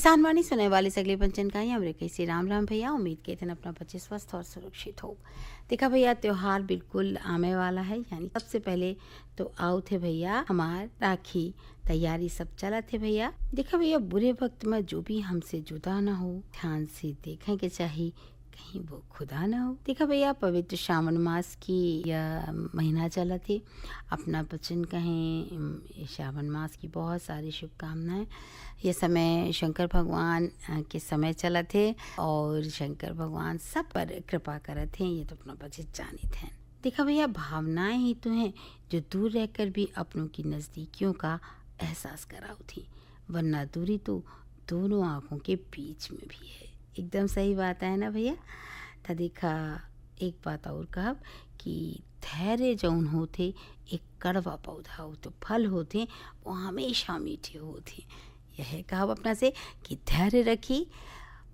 किसान वाणी सुनने वाले सगले पंचन का हमरे कैसे राम राम भैया। उम्मीद के दिन अपना बच्चे स्वस्थ और सुरक्षित हो। देखा भैया, त्योहार बिल्कुल आने वाला है, यानी सबसे पहले तो आओ थे भैया हमार राखी। तैयारी सब चला थे भैया। देखा भैया, बुरे वक्त में जो भी हमसे जुदा ना हो, ध्यान से देखें के चाहिए कहीं वो खुदा ना हो। देखा भैया, पवित्र श्रावण मास की यह महीना चला थे। अपना बचन कहें श्रावण मास की बहुत सारी शुभकामनाएं। ये समय शंकर भगवान के समय चला थे और शंकर भगवान सब पर कृपा करत हैं, ये तो अपना बचन जानित हैं। देखा भैया, भावनाएं ही तो हैं जो दूर रहकर भी अपनों की नज़दीकियों का एहसास कराऊ थी, वरना दूरी तो दोनों आंखों के बीच में भी है। एकदम सही बात है ना भैया। तो देखा, एक बात और कहब कि धैर्य जौन होते एक कड़वा पौधा हो, तो फल होते वो हमेशा मीठे होते। यह कहब अपना से कि धैर्य रखी,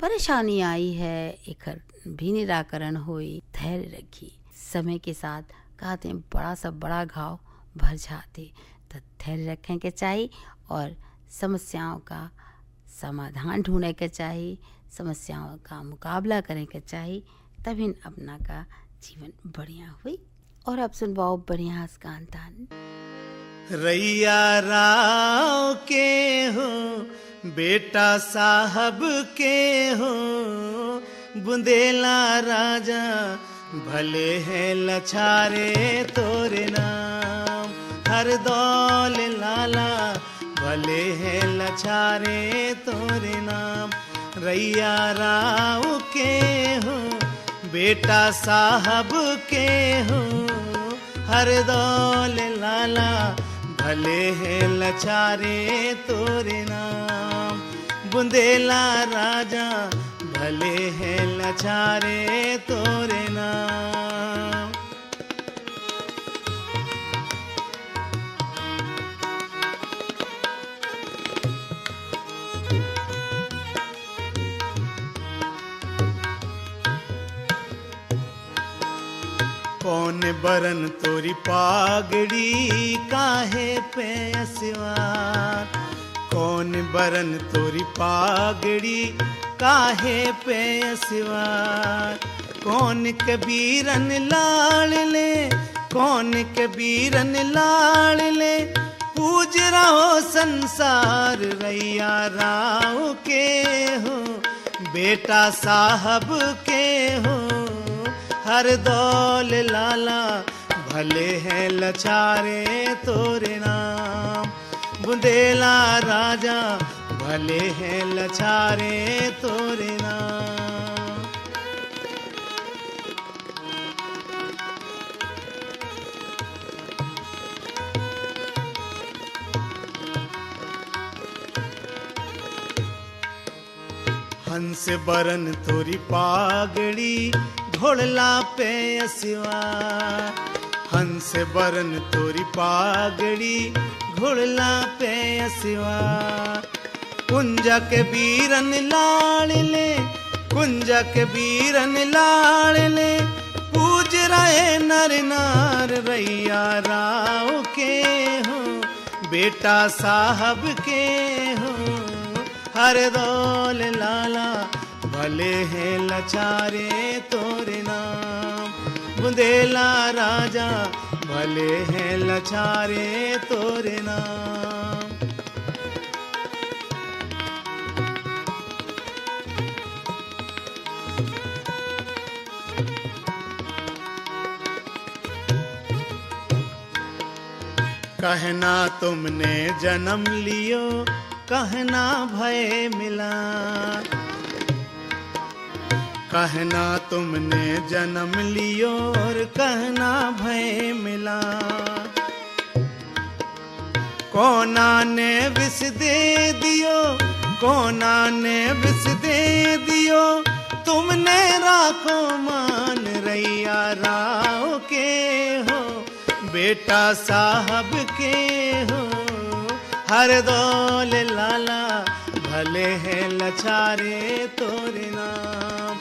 परेशानी आई है एकर भी निराकरण होई, धैर्य रखी। समय के साथ कहते हैं बड़ा सा बड़ा घाव भर जाते, तो धैर्य रखें के चाहिए और समस्याओं का समाधान ढूंढने के चाहिए, समस्याओं का मुकाबला करने के चाहिए, तभी अपना का जीवन बढ़िया हुई। और अब सुनवाओ बढ़िया गान तान। रैया राव के हो, बेटा साहब के हो, बुंदेला राजा भले हैं लछारे तोरे नाम। हर दौल लाला भले हैं लछारे तोरे नाम। रैया राव के हो, बेटा साहब के हो, हर दौल लाला भले हैं लछारे तोरे नाम। बुंदेला राजा भले हैं लछारे तोरे नाम। कौन बरन तोरी पागड़ी काहे पे सिवार। कौन बरन तोरी पागड़ी काहे पे सिवार। कौन कबीरन लाल ले, कौन कबीरन लाल ले, पूज रहो संसार। रैया राव के हो, बेटा साहब के हो, हर दौल लाला भले हैं लछारे तोरे नाम। बुंदेला राजा भले हैं लछारे तोरे नाम। हंस बरन तोरी पागड़ी घोड़ला पे सिवा। हंस बरन तोरी पागड़ी घोड़ला पे सिवा। कुंजा के बीरन लाल ले, कुंजा के बीरन लाल ले, पूज रहे नर नार। रैया राव के हो, बेटा साहब के हो, हर दौल लाला भले हैं लछारे तोरे नाम। बुंदेला राजा भले हैं लछारे तोरे नाम। कहना तुमने जन्म लियो, कहना भय मिला। कहना तुमने जन्म लियो और कहना भय मिला। कोना ने विष दे दियो, कोना ने विष दे दियो, तुमने राखो मान। रैया राव के हो, बेटा साहब के हो, हर दौल लाला भले हैं लछारे तोरे नाम।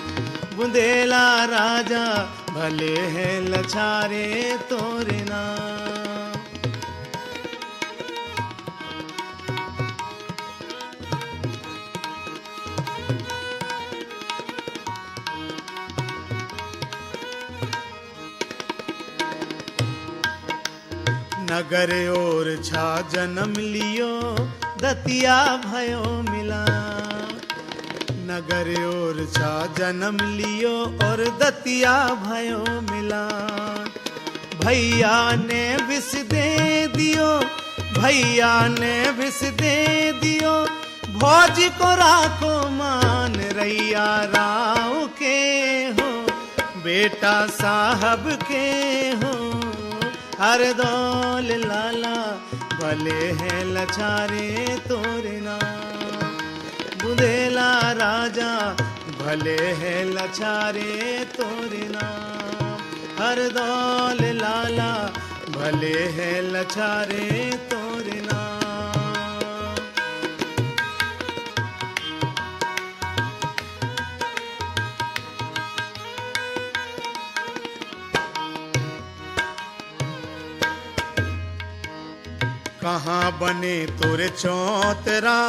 बुंदेला राजा भले हैं लछारे तोरे नाम। नगर और छा जन्म लियो दतिया भयो मिला। नगर और छा जन्म लियो और दतिया भयो मिला। भैया ने विष दे दियो, भैया ने विष दे दियो, भौज को राखो मान रैया राव के हो, बेटा साहब के हो। हर दौल लाला भले हैं लचारे तोरे नाम, बुंदेला राजा भले हैं लचारे तोरे नाम। हर दौल लाला भले हैं लचारे तोरे नाम। कहाँ बने तोरे चौतरा,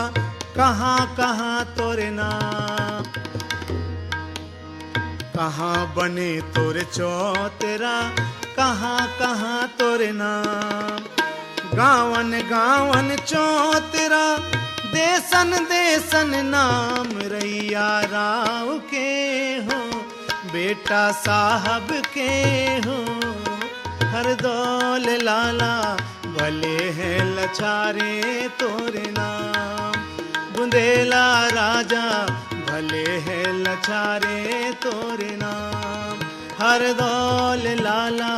कहाँ कहाँ तोरे नाम। कहाँ बने तोरे चौतरा, कहाँ कहाँ तोरे नाम। गावन गावन चौतरा, देसन देसन नाम रैया राव के हो, बेटा साहब के हो। हर दौल लाला भले हैं लचारे तोरे नाम, बुंदेला राजा भले हैं लचारे तोरे नाम। हर दौल लाला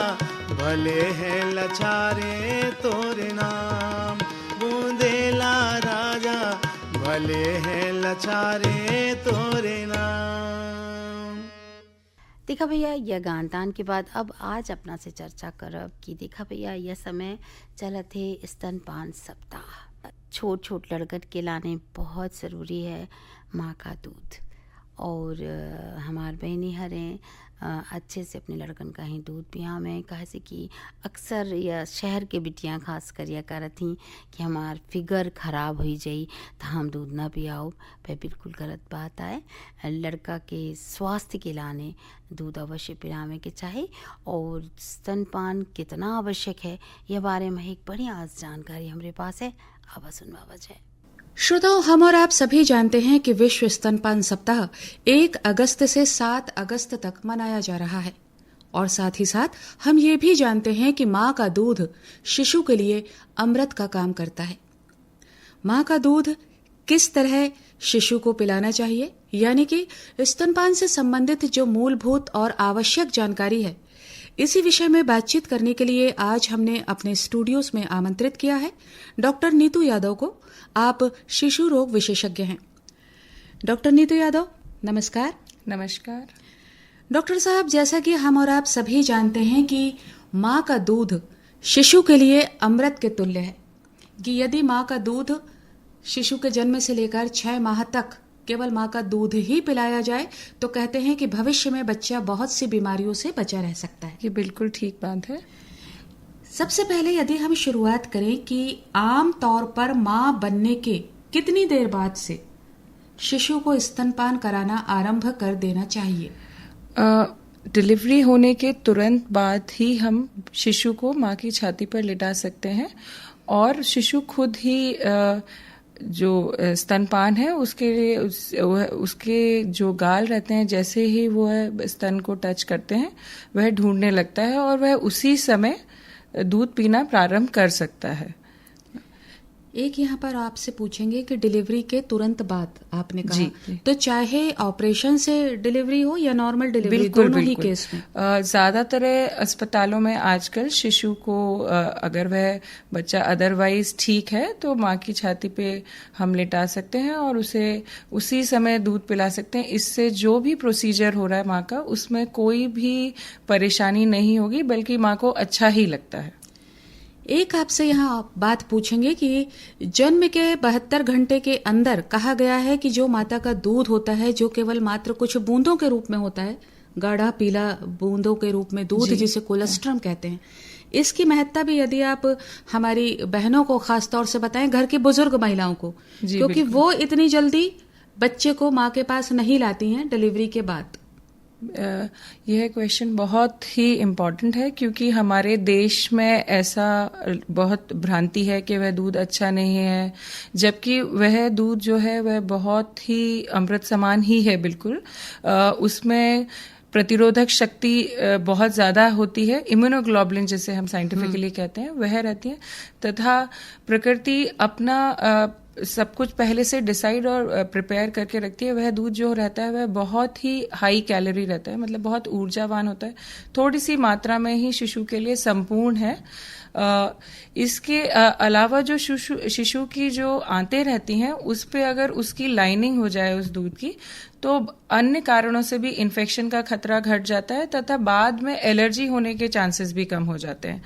भले हैं लचारे तोरे नाम, बुंदेला राजा भले हैं लचारे तोरे नाम। देखा भैया यह गान तान के बाद अब आज अपना से चर्चा करब कि देखा भैया यह समय चलत है स्तनपान सप्ताह। छोट छोट लड़कन के लाने बहुत ज़रूरी है माँ का दूध, और हमार बहनी हरें अच्छे से अपने लड़कन का ही दूध पिया में, कहे से कि अक्सर या शहर के बिटियाँ खास कर या करत ही कि हमार फिगर ख़राब हो जाई तो हम दूध ना पियाओ, पर बिल्कुल गलत बात है। लड़का के स्वास्थ्य के लाने दूध अवश्य पिलावे के चाहे, और स्तनपान कितना आवश्यक है यह बारे में एक बड़ी आज जानकारी हमारे पास है। अब सुनवा वजह श्रोताओं, हम और आप सभी जानते हैं कि विश्व स्तनपान सप्ताह 1 अगस्त से 7 अगस्त तक मनाया जा रहा है, और साथ ही साथ हम ये भी जानते हैं कि माँ का दूध शिशु के लिए अमृत का काम करता है। माँ का दूध किस तरह शिशु को पिलाना चाहिए, यानी कि स्तनपान से संबंधित जो मूलभूत और आवश्यक जानकारी है, इसी विषय में बातचीत करने के लिए आज हमने अपने स्टूडियोज में आमंत्रित किया है डॉक्टर नीतू यादव को। आप शिशु रोग विशेषज्ञ हैं। डॉक्टर नीतू यादव, नमस्कार। नमस्कार डॉक्टर साहब, जैसा कि हम और आप सभी जानते हैं कि माँ का दूध शिशु के लिए अमृत के तुल्य है, कि यदि माँ का दूध शिशु के जन्म से लेकर 6 माह तक केवल माँ का दूध ही पिलाया जाए तो कहते हैं कि भविष्य में बच्चा बहुत सी बीमारियों से बचा रह सकता है। ये बिल्कुल ठीक बात है। सबसे पहले यदि हम शुरुआत करें कि आम तौर पर माँ बनने के कितनी देर बाद से शिशु को स्तनपान कराना आरंभ कर देना चाहिए? डिलीवरी होने के तुरंत बाद ही हम शिशु को माँ की छाती पर लिटा सकते हैं, और शिशु खुद ही जो स्तनपान है उसके लिए उसके जो गाल रहते हैं, जैसे ही वो स्तन को टच करते हैं वह ढूंढने लगता है और वह उसी समय दूध पीना प्रारंभ कर सकता है। एक यहाँ पर आपसे पूछेंगे कि डिलीवरी के तुरंत बाद आपने कहा जी। तो चाहे ऑपरेशन से डिलीवरी हो या नॉर्मल डिलीवरी, बिल्कुल, दोनों बिल्कुल। ही केस में ज्यादातर अस्पतालों में आजकल शिशु को अगर वह बच्चा अदरवाइज ठीक है तो माँ की छाती पे हम लिटा सकते हैं और उसे उसी समय दूध पिला सकते हैं। इससे जो भी प्रोसीजर हो रहा है माँ का, उसमें कोई भी परेशानी नहीं होगी, बल्कि माँ को अच्छा ही लगता है। एक आपसे यहाँ बात पूछेंगे कि जन्म के 72 घंटे के अंदर कहा गया है कि जो माता का दूध होता है, जो केवल मात्र कुछ बूंदों के रूप में होता है, गाढ़ा पीला बूंदों के रूप में दूध जिसे कोलेस्ट्रम कहते हैं, इसकी महत्ता भी यदि आप हमारी बहनों को खास तौर से बताएं, घर की बुजुर्ग महिलाओं को, क्योंकि वो इतनी जल्दी बच्चे को माँ के पास नहीं लाती हैं डिलीवरी के बाद। यह क्वेश्चन बहुत ही इम्पोर्टेंट है, क्योंकि हमारे देश में ऐसा बहुत भ्रांति है कि वह दूध अच्छा नहीं है, जबकि वह दूध जो है वह बहुत ही अमृत समान ही है। बिल्कुल उसमें प्रतिरोधक शक्ति बहुत ज़्यादा होती है, इम्यूनोग्लोबुलिन जिसे हम साइंटिफिकली कहते हैं वह रहती है, तथा प्रकृति अपना सब कुछ पहले से डिसाइड और प्रिपेयर करके रखती है। वह दूध जो रहता है वह बहुत ही हाई कैलोरी रहता है, मतलब बहुत ऊर्जावान होता है, थोड़ी सी मात्रा में ही शिशु के लिए संपूर्ण है। इसके अलावा जो शिशु की जो आंतें रहती हैं उस पे अगर उसकी लाइनिंग हो जाए उस दूध की, तो अन्य कारणों से भी इन्फेक्शन का खतरा घट जाता है तथा बाद में एलर्जी होने के चांसेस भी कम हो जाते हैं।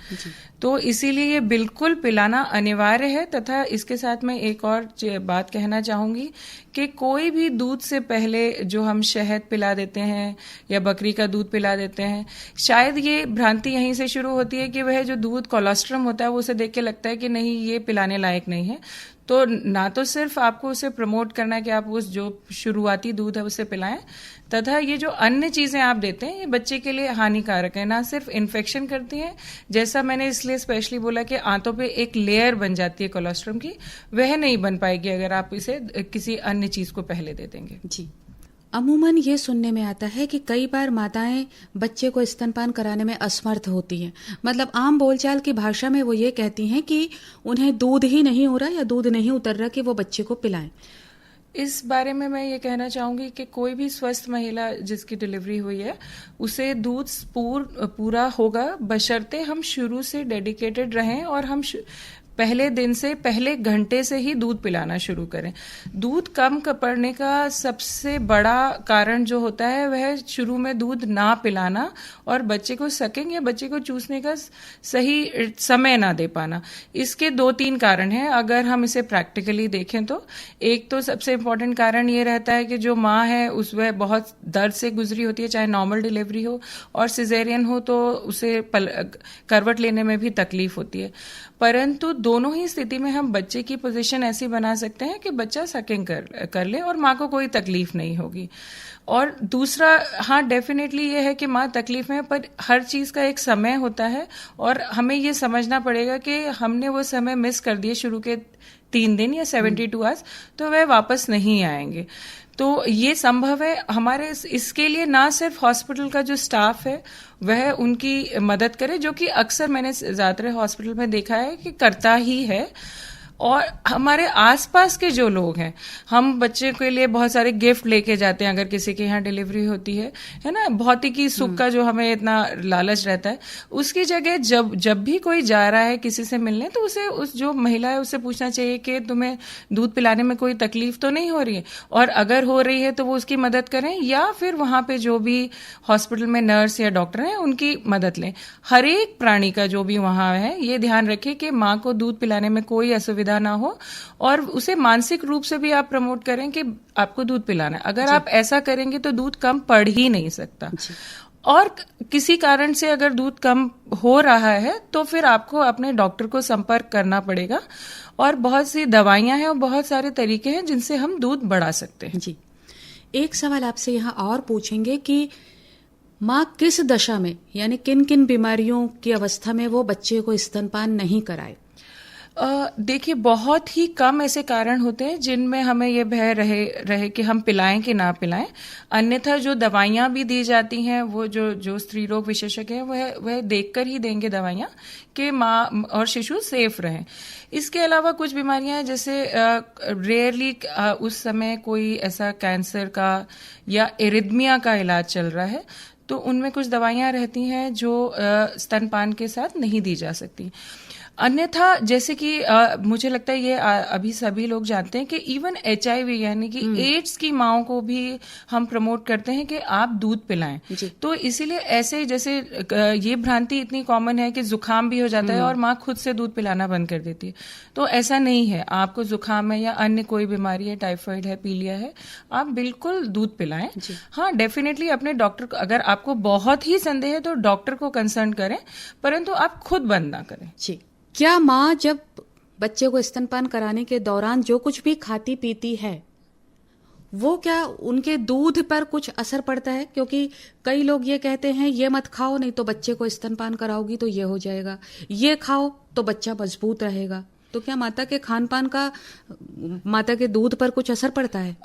तो इसीलिए ये बिल्कुल पिलाना अनिवार्य है। तथा इसके साथ मैं एक और बात कहना चाहूंगी कि कोई भी दूध से पहले जो हम शहद पिला देते हैं या बकरी का दूध पिला देते हैं, शायद ये भ्रांति यहीं से शुरू होती है कि वह जो दूध कोलेस्ट्रम होता है वो उसे देख के लगता है कि नहीं ये पिलाने लायक नहीं है। तो ना तो सिर्फ आपको उसे प्रमोट करना है कि आप उस जो शुरुआती दूध है उसे पिलाएं, तथा ये जो अन्य चीजें आप देते हैं ये बच्चे के लिए हानिकारक है, ना सिर्फ इन्फेक्शन करती हैं, जैसा मैंने इसलिए स्पेशली बोला कि आंतों पे एक लेयर बन जाती है कोलेस्ट्रम की, वह नहीं बन पाएगी अगर आप इसे किसी अन्य चीज को पहले दे देंगे। जी, अमूमन ये सुनने में आता है कि कई बार माताएं बच्चे को स्तनपान कराने में असमर्थ होती हैं। मतलब आम बोलचाल की भाषा में वो ये कहती हैं कि उन्हें दूध ही नहीं हो रहा या दूध नहीं उतर रहा कि वो बच्चे को पिलाएं। इस बारे में मैं ये कहना चाहूंगी कि कोई भी स्वस्थ महिला जिसकी डिलीवरी हुई है उसे दूध पूरा होगा, बशर्ते हम शुरू से डेडिकेटेड रहें और हम पहले दिन से पहले घंटे से ही दूध पिलाना शुरू करें। दूध कम पड़ने का सबसे बड़ा कारण जो होता है वह शुरू में दूध ना पिलाना और बच्चे को सकिंग या बच्चे को चूसने का सही समय ना दे पाना। इसके 2-3 कारण हैं अगर हम इसे प्रैक्टिकली देखें तो। एक तो सबसे इम्पोर्टेंट कारण ये रहता है कि जो माँ है उस वह बहुत दर्द से गुजरी होती है, चाहे नॉर्मल डिलीवरी हो और सिजेरियन हो तो उसे करवट लेने में भी तकलीफ होती है। परंतु दोनों ही स्थिति में हम बच्चे की पोजीशन ऐसी बना सकते हैं कि बच्चा सकिंग कर ले और माँ को कोई तकलीफ नहीं होगी। और दूसरा, हाँ डेफिनेटली ये है कि माँ तकलीफ में है, पर हर चीज का एक समय होता है और हमें ये समझना पड़ेगा कि हमने वो समय मिस कर दिए शुरू के 3 दिन या 72 आवर्स, तो वह वापस नहीं आएंगे। तो ये संभव है हमारे इसके लिए ना सिर्फ हॉस्पिटल का जो स्टाफ है वह उनकी मदद करे, जो कि अक्सर मैंने ज्यादातर हॉस्पिटल में देखा है कि करता ही है, और हमारे आसपास के जो लोग हैं, हम बच्चे के लिए बहुत सारे गिफ्ट लेके जाते हैं अगर किसी के यहाँ डिलीवरी होती है ना। भौतिकी सुख का जो हमें इतना लालच रहता है, उसकी जगह जब भी कोई जा रहा है किसी से मिलने तो उसे उस जो महिला है उससे पूछना चाहिए कि तुम्हें दूध पिलाने में कोई तकलीफ तो नहीं हो रही है, और अगर हो रही है तो वो उसकी मदद करें या फिर वहां पे जो भी हॉस्पिटल में नर्स या डॉक्टर हैं उनकी मदद लें। हर एक प्राणी का जो भी वहां है ये ध्यान रखें कि माँ को दूध पिलाने में कोई असुविधा ना हो, और उसे मानसिक रूप से भी आप प्रमोट करें कि आपको दूध पिलाना है। अगर आप ऐसा करेंगे तो दूध कम पड़ ही नहीं सकता। और किसी कारण से अगर दूध कम हो रहा है तो फिर आपको अपने डॉक्टर को संपर्क करना पड़ेगा, और बहुत सी दवाइयां हैं और बहुत सारे तरीके हैं जिनसे हम दूध बढ़ा सकते हैं। जी, एक सवाल आपसे यहाँ और पूछेंगे कि माँ किस दशा में यानी किन किन बीमारियों की अवस्था में वो बच्चे को स्तनपान नहीं कराए? देखिए, बहुत ही कम ऐसे कारण होते हैं जिनमें हमें ये भय रहे कि हम पिलाएं कि ना पिलाएं। अन्यथा जो दवाइयां भी दी जाती हैं वो जो स्त्री रोग विशेषज्ञ हैं वह देखकर ही देंगे दवाइयां कि माँ और शिशु सेफ रहें। इसके अलावा कुछ बीमारियां हैं जैसे रेयरली उस समय कोई ऐसा कैंसर का या एरिथमिया का इलाज चल रहा है तो उनमें कुछ दवाइयां रहती हैं जो स्तनपान के साथ नहीं दी जा सकती। अन्यथा जैसे कि मुझे लगता है ये अभी सभी लोग जानते हैं कि इवन HIV यानी कि एड्स की माओं को भी हम प्रमोट करते हैं कि आप दूध पिलाएं। तो इसीलिए ऐसे जैसे ये भ्रांति इतनी कॉमन है कि जुकाम भी हो जाता है और माँ खुद से दूध पिलाना बंद कर देती है। तो ऐसा नहीं है, आपको जुकाम है या अन्य कोई बीमारी है, टाइफाइड है, पीलिया है, आप बिल्कुल दूध पिलाएं। हाँ डेफिनेटली अपने डॉक्टर को, अगर आपको बहुत ही संदेह है तो डॉक्टर को कंसल्ट करें, परंतु आप खुद बंद ना करें। जी, क्या माँ जब बच्चे को स्तनपान कराने के दौरान जो कुछ भी खाती पीती है वो क्या उनके दूध पर कुछ असर पड़ता है? क्योंकि कई लोग ये कहते हैं ये मत खाओ नहीं तो बच्चे को स्तनपान कराओगी तो ये हो जाएगा, ये खाओ तो बच्चा मजबूत रहेगा। तो क्या माता के खान पान का माता के दूध पर कुछ असर पड़ता है?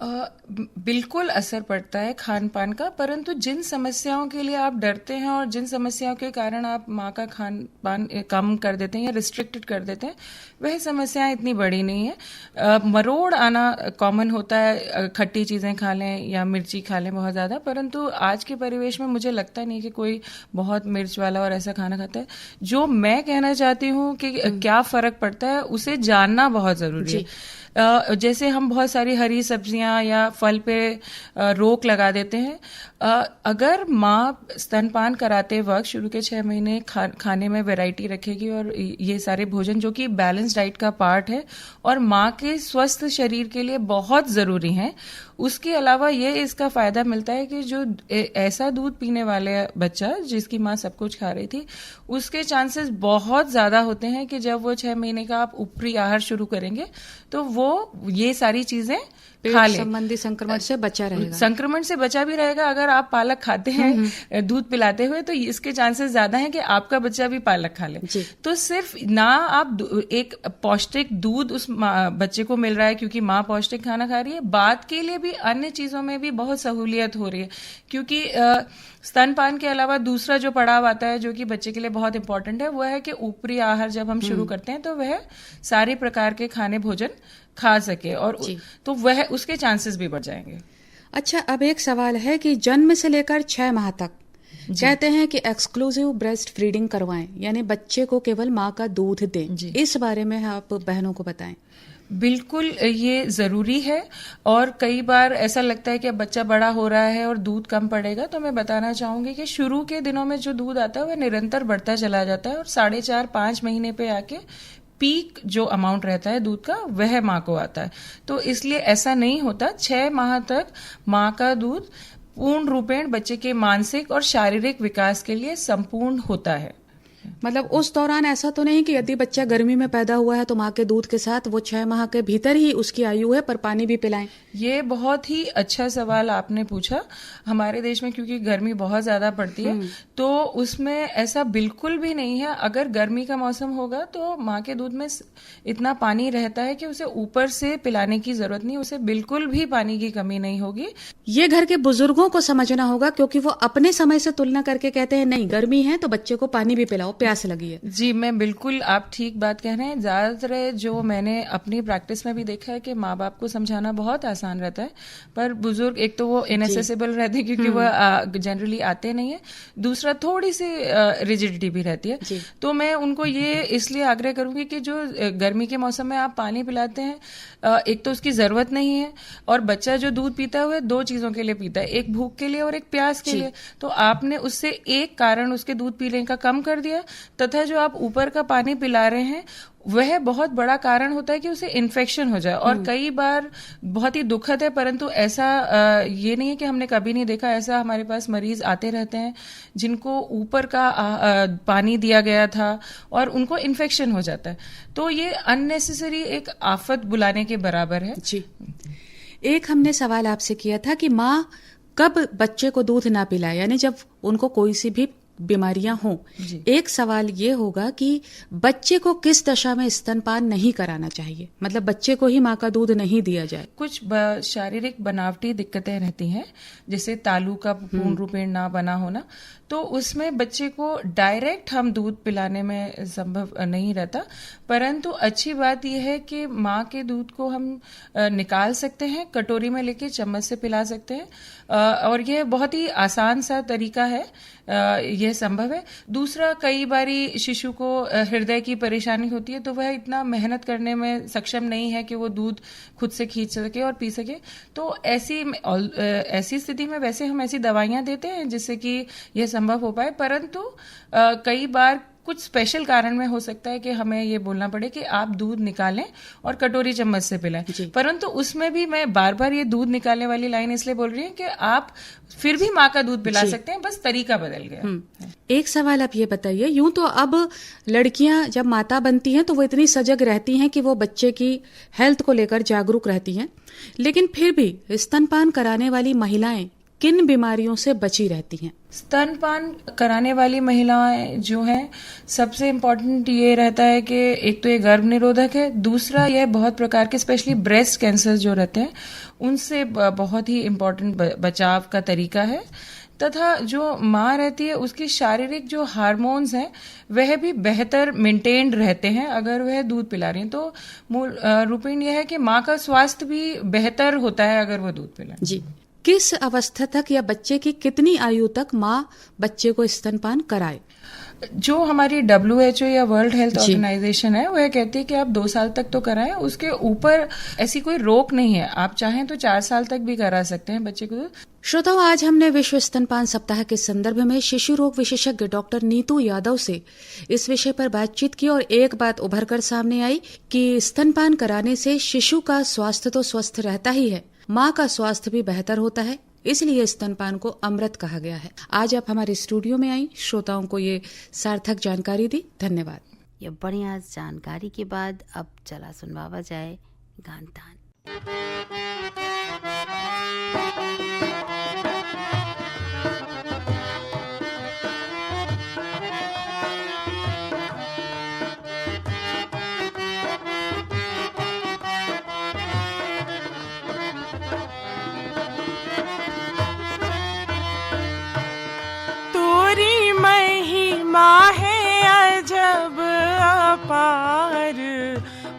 बिल्कुल असर पड़ता है खान पान का, परंतु जिन समस्याओं के लिए आप डरते हैं और जिन समस्याओं के कारण आप माँ का खान पान कम कर देते हैं या रिस्ट्रिक्टेड कर देते हैं, वह समस्याएं इतनी बड़ी नहीं है। मरोड़ आना कॉमन होता है, खट्टी चीजें खा लें या मिर्ची खा लें बहुत ज्यादा, परंतु आज के परिवेश में मुझे लगता नहीं कि कोई बहुत मिर्च वाला और ऐसा खाना खाता है। जो मैं कहना चाहती हूँ कि क्या फर्क पड़ता है उसे जानना बहुत जरूरी है। जैसे हम बहुत सारी हरी सब्जियां या फल पे रोक लगा देते हैं। अगर माँ स्तनपान कराते वक्त शुरू के 6 महीने खाने में वैरायटी रखेगी और ये सारे भोजन जो कि बैलेंस डाइट का पार्ट है और माँ के स्वस्थ शरीर के लिए बहुत जरूरी हैं, उसके अलावा ये इसका फायदा मिलता है कि जो ऐसा दूध पीने वाले बच्चा जिसकी माँ सब कुछ खा रही थी, उसके चांसेस बहुत ज्यादा होते हैं कि जब वो 6 महीने का आप ऊपरी आहार शुरू करेंगे तो वो ये सारी चीजें खा ले, संबंधी संक्रमण से बचा रहेगा। संक्रमण से बचा भी रहेगा। अगर आप पालक खाते हैं दूध पिलाते हुए तो इसके चांसेस ज्यादा हैं कि आपका बच्चा भी पालक खा ले। तो सिर्फ ना आप एक पौष्टिक दूध उस बच्चे को मिल रहा है क्योंकि माँ पौष्टिक खाना खा रही है, बाद के लिए भी अन्य चीजों में भी बहुत सहूलियत हो रही है। क्योंकि स्तनपान के अलावा दूसरा जो पड़ाव आता है जो कि बच्चे के लिए बहुत इंपॉर्टेंट है, वो है कि ऊपरी आहार जब हम शुरू करते हैं तो वह सारे प्रकार के खाने भोजन खा सके और तो वह उसके चांसेस भी बढ़ जाएंगे। अच्छा, अब एक सवाल है कि जन्म से लेकर 6 माह तक कहते हैं कि एक्सक्लूसिव ब्रेस्ट फीडिंग करवाएं, यानी बच्चे को केवल माँ का दूध दें। इस बारे में आप बहनों को बताएं। बिल्कुल ये जरूरी है और कई बार ऐसा लगता है कि अब बच्चा बड़ा हो रहा है और दूध कम पड़ेगा, तो मैं बताना चाहूंगी कि शुरू के दिनों में जो दूध आता है वह निरंतर बढ़ता चला जाता है और 4.5-5 महीने पे आके पीक जो अमाउंट रहता है दूध का वह माँ को आता है। तो इसलिए ऐसा नहीं होता, 6 माह तक माँ का दूध पूर्ण रूपेण बच्चे के मानसिक और शारीरिक विकास के लिए संपूर्ण होता है। मतलब उस दौरान ऐसा तो नहीं कि यदि बच्चा गर्मी में पैदा हुआ है तो माँ के दूध के साथ वो 6 माह के भीतर ही उसकी आयु है पर पानी भी पिलाएं? ये बहुत ही अच्छा सवाल आपने पूछा। हमारे देश में क्योंकि गर्मी बहुत ज्यादा पड़ती है तो उसमें ऐसा बिल्कुल भी नहीं है। अगर गर्मी का मौसम होगा तो माँ के दूध में इतना पानी रहता है कि उसे ऊपर से पिलाने की जरूरत नहीं, उसे बिल्कुल भी पानी की कमी नहीं होगी। ये घर के बुजुर्गों को समझना होगा क्योंकि वो अपने समय से तुलना करके कहते हैं नहीं गर्मी है तो बच्चे को पानी भी पिलाओ, प्यास लगी है। जी, मैं बिल्कुल, आप ठीक बात कह रहे हैं। ज्यादातर जो मैंने अपनी प्रैक्टिस में भी देखा है कि माँ बाप को समझाना बहुत आसान रहता है, पर बुजुर्ग एक तो वो इनएसेसिबल रहते हैं क्योंकि वो जनरली आते नहीं है, दूसरा थोड़ी सी रिजिडिटी भी रहती है। तो मैं उनको ये इसलिए आग्रह करूंगी कि जो गर्मी के मौसम में आप पानी पिलाते हैं, एक तो उसकी जरूरत नहीं है और बच्चा जो दूध पीता है वह 2 चीजों के लिए पीता है, एक भूख के लिए और एक प्यास के लिए। तो आपने उससे एक कारण उसके दूध पीने का कम कर दिया, तथा जो आप ऊपर का पानी पिला रहे हैं वह बहुत बड़ा कारण होता है कि उसे इन्फेक्शन हो जाए। और कई बार बहुत ही दुखद है, परंतु ऐसा ये नहीं है कि हमने कभी नहीं देखा, ऐसा हमारे पास मरीज आते रहते हैं जिनको ऊपर का पानी दिया गया था और उनको इन्फेक्शन हो जाता है। तो ये अननेसेसरी एक आफत बुलाने के बराबर है। जी, एक हमने सवाल आपसे किया था कि माँ कब बच्चे को दूध ना पिलाए, यानी जब उनको कोई सी भी बीमारियां हों। एक सवाल ये होगा कि बच्चे को किस दशा में स्तनपान नहीं कराना चाहिए, मतलब बच्चे को ही माँ का दूध नहीं दिया जाए। कुछ शारीरिक बनावटी दिक्कतें रहती हैं, जैसे तालू का पूर्ण रूपेण ना बना होना, तो उसमें बच्चे को डायरेक्ट हम दूध पिलाने में संभव नहीं रहता। परंतु अच्छी बात यह है कि माँ के दूध को हम निकाल सकते हैं, कटोरी में लेके चम्मच से पिला सकते हैं और यह बहुत ही आसान सा तरीका है, यह संभव है। दूसरा, कई बारी शिशु को हृदय की परेशानी होती है तो वह इतना मेहनत करने में सक्षम नहीं है कि वो दूध खुद से खींच सके और पी सके। तो ऐसी स्थिति में वैसे हम ऐसी दवाइयां देते हैं जिससे कि यह संभव हो पाए, परंतु कई बार कुछ स्पेशल कारण में हो सकता है कि हमें ये बोलना पड़े कि आप दूध निकालें और कटोरी चम्मच से पिलाएं। परंतु उसमें भी मैं बार बार ये दूध निकालने वाली लाइन इसलिए बोल रही हूँ कि आप फिर भी माँ का दूध पिला सकते हैं, बस तरीका बदल गया। एक सवाल आप ये बताइए, यूं तो अब लड़कियां जब माता बनती हैं तो वो इतनी सजग रहती हैं कि वो बच्चे की हेल्थ को लेकर जागरूक रहती हैं, लेकिन फिर भी स्तनपान कराने वाली महिलाएं किन बीमारियों से बची रहती हैं? स्तनपान कराने वाली महिलाएं जो हैं, सबसे इम्पोर्टेंट ये रहता है कि एक तो ये गर्भ निरोधक है, दूसरा यह बहुत प्रकार के स्पेशली ब्रेस्ट कैंसर जो रहते हैं उनसे बहुत ही इम्पोर्टेंट बचाव का तरीका है। तथा जो माँ रहती है उसकी शारीरिक जो हार्मोन्स हैं वह भी बेहतर मेंटेन्ड रहते हैं अगर वह दूध पिला रही है। तो मूल रूपेण यह है कि माँ का स्वास्थ्य भी बेहतर होता है अगर वह दूध पिलाए। जी, किस अवस्था तक या बच्चे की कितनी आयु तक माँ बच्चे को स्तनपान कराए? जो हमारी WHO या वर्ल्ड हेल्थ ऑर्गेनाइजेशन है वह कहती है कि आप 2 साल तक तो कराएं, उसके ऊपर ऐसी कोई रोक नहीं है, आप चाहें तो 4 साल तक भी करा सकते हैं बच्चे को। श्रोताओं, आज हमने विश्व स्तनपान सप्ताह के संदर्भ में शिशु रोग विशेषज्ञ डॉक्टर नीतू यादव से इस विषय पर बातचीत की और एक बात उभर कर सामने आई कि स्तनपान कराने से शिशु का स्वास्थ्य तो स्वस्थ रहता ही है, माँ का स्वास्थ्य भी बेहतर होता है, इसलिए स्तनपान को अमृत कहा गया है। आज आप हमारे स्टूडियो में आई, श्रोताओं को ये सार्थक जानकारी दी, धन्यवाद। ये बढ़िया जानकारी के बाद अब चला सुनवावा जाए गान तान।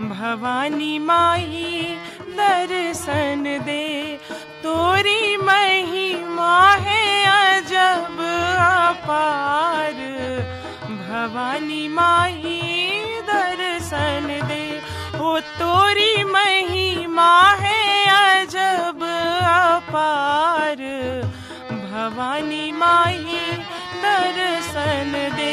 भवानी माही दर्शन दे, तोरी महिमा है अजब अपार। भवानी माही दर्शन दे, ओ तोरी महिमा है अजब अपार। भवानी माही दर्शन दे।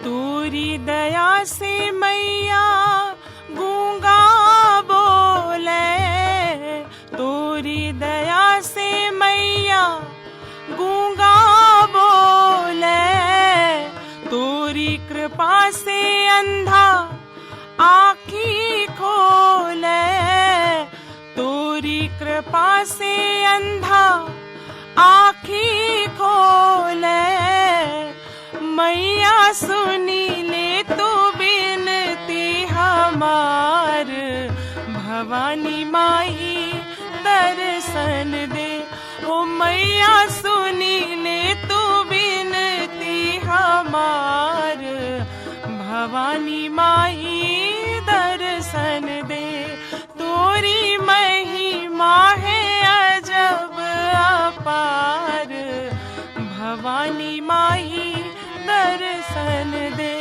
तोरी दया से मैया गूंगा बोले, तोरी दया से मैया गूंगा बोले। तोरी कृपा से अंधा आँखी खोले, तोरी कृपा से अंधा आँखी खोले। मैया सुनी ले तू बिनती हमार। भवानी माही दर्शन दे, ओ मैया सुनी ले तू बिनती हमार। भवानी माही दर्शन दे, तोरी महिमा है अजब अपार। भवानी माही दर्शन दे।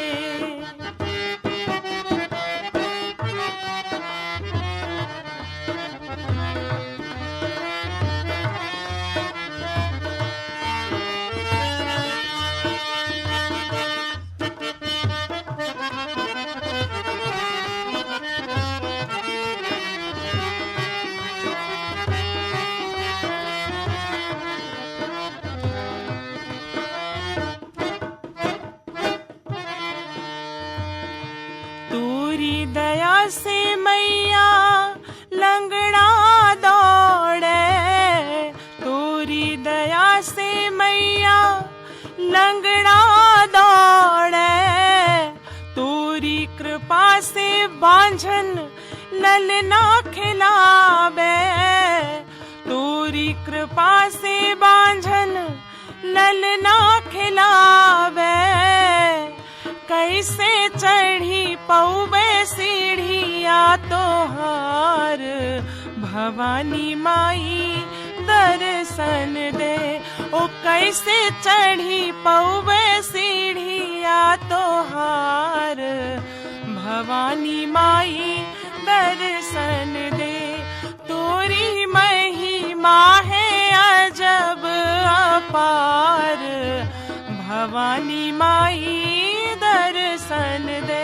तोरी दया से मैया लंगड़ा दौड़े, तोरी दया से मैया लंगड़ा दौड़े। तोरी कृपा से बांझन ललना खिलावे, तोरी कृपा से बांझन ललना खिलावे। कैसे चढ़ी पौबे सीढ़िया तोहार। भवानी माई दर्शन दे, ओ कैसे चढ़ी पौबे सीढ़िया तोहार। भवानी माई दर्शन दे, तोरी मही माहे अजब अपार, भवानी माई दर्शन दे।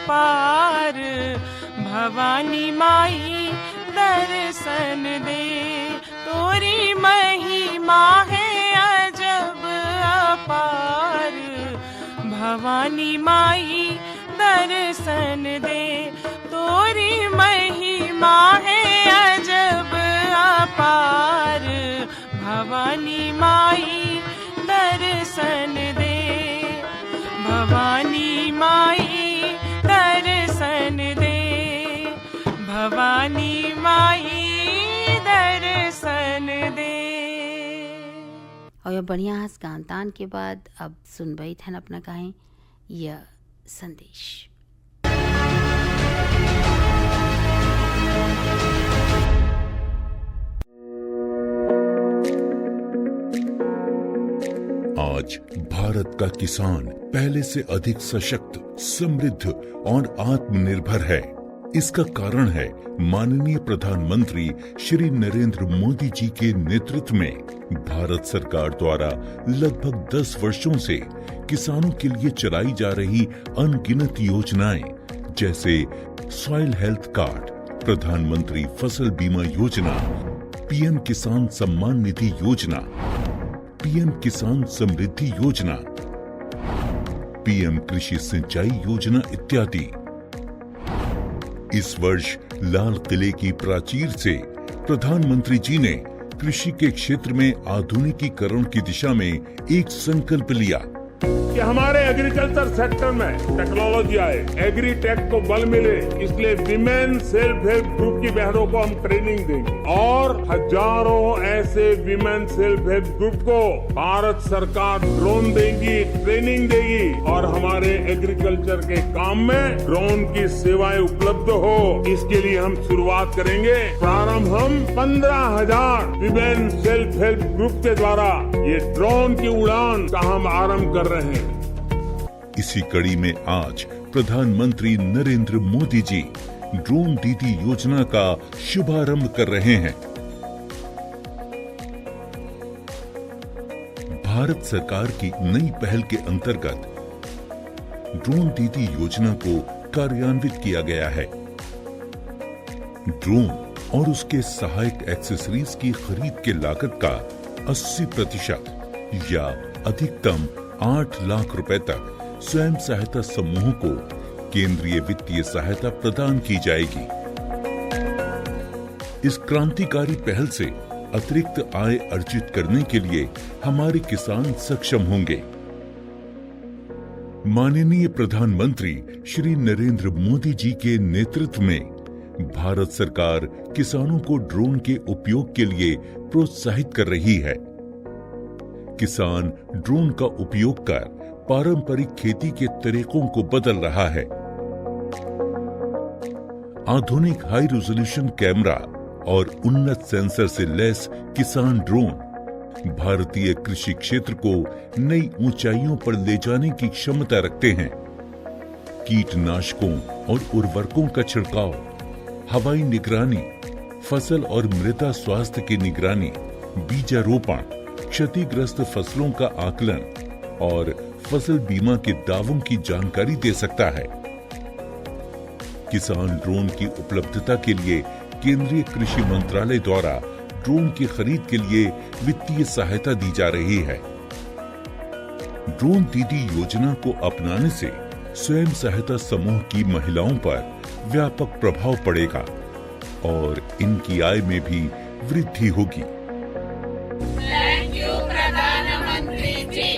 पार, भवानी माई दर्शन दे। तोरी महिमा है अजब अपार, भवानी माई दर्शन दे। तोरी महिमा है अजब अपार, भवानी माई दर्शन दे। भवानी माई दर्शन दे, भवानी माई दर्शन दे। और यह बढ़िया हंस गान तान के बाद अब सुनबई थन अपना कहें यह संदेश। आज भारत का किसान पहले से अधिक सशक्त, समृद्ध और आत्मनिर्भर है। इसका कारण है माननीय प्रधानमंत्री श्री नरेंद्र मोदी जी के नेतृत्व में भारत सरकार द्वारा लगभग 10 वर्षों से किसानों के लिए चलाई जा रही अनगिनत योजनाएं, जैसे सॉइल हेल्थ कार्ड, प्रधानमंत्री फसल बीमा योजना, पीएम किसान सम्मान निधि योजना, पीएम किसान समृद्धि योजना, पीएम कृषि सिंचाई योजना इत्यादि। इस वर्ष लाल किले की प्राचीर से प्रधानमंत्री जी ने कृषि के क्षेत्र में आधुनिकीकरण की दिशा में एक संकल्प लिया कि हमारे एग्रीकल्चर सेक्टर में टेक्नोलॉजी आए, एग्री टेक को बल मिले। इसलिए विमेन सेल्फ हेल्प ग्रुप की बहनों को हम ट्रेनिंग देंगे और हजारों ऐसे विमेन सेल्फ हेल्प ग्रुप को भारत सरकार ड्रोन देगी, ट्रेनिंग देगी और हमारे एग्रीकल्चर के काम में ड्रोन की सेवाएं उपलब्ध हो। इसके लिए हम शुरुआत करेंगे। प्रारंभ हम 15,000 विमेन सेल्फ हेल्प ग्रुप के द्वारा ये ड्रोन की उड़ान का हम आरंभ कर रहे हैं। इसी कड़ी में आज प्रधानमंत्री नरेंद्र मोदी जी ड्रोन दीदी योजना का शुभारंभ कर रहे हैं। भारत सरकार की नई पहल के अंतर्गत ड्रोन दीदी योजना को कार्यान्वित किया गया है। ड्रोन और उसके सहायक एक्सेसरीज की खरीद के लागत का 80% या अधिकतम 8 लाख रुपए तक स्वयं सहायता समूहों को केंद्रीय वित्तीय सहायता प्रदान की जाएगी। इस क्रांतिकारी पहल से अतिरिक्त आय अर्जित करने के लिए हमारे किसान सक्षम होंगे। माननीय प्रधानमंत्री श्री नरेंद्र मोदी जी के नेतृत्व में भारत सरकार किसानों को ड्रोन के उपयोग के लिए प्रोत्साहित कर रही है। किसान ड्रोन का उपयोग कर पारंपरिक खेती के तरीकों को बदल रहा है। आधुनिक हाई रेजोल्यूशन कैमरा और उन्नत सेंसर से लैस किसान ड्रोन भारतीय कृषि क्षेत्र को नई ऊंचाइयों पर ले जाने की क्षमता रखते हैं। कीटनाशकों और उर्वरकों का छिड़काव, हवाई निगरानी, फसल और मृदा स्वास्थ्य की निगरानी, बीजारोपण, क्षतिग्रस्त फसलों का आकलन और फसल बीमा के दावों की जानकारी दे सकता है। किसान ड्रोन की उपलब्धता के लिए केंद्रीय कृषि मंत्रालय द्वारा ड्रोन की खरीद के लिए वित्तीय सहायता दी जा रही है। ड्रोन दीदी योजना को अपनाने से स्वयं सहायता समूह की महिलाओं पर व्यापक प्रभाव पड़ेगा और इनकी आय में भी वृद्धि होगी। थैंक यू प्रधानमंत्री जी।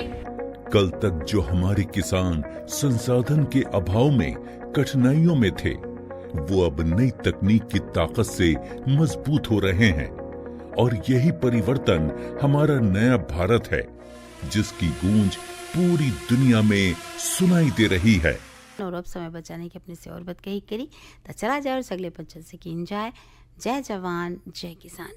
कल तक जो हमारे किसान संसाधन के अभाव में कठिनाइयों में थे, वो अब नई तकनीक की ताकत से मजबूत हो रहे हैं। और यही परिवर्तन हमारा नया भारत है, जिसकी गूंज पूरी दुनिया में सुनाई दे रही है। और अब समय बचाने की अपने से और बात कही करी तो चला जाए और अगले पंचन से की जाए। जय जवान जय किसान।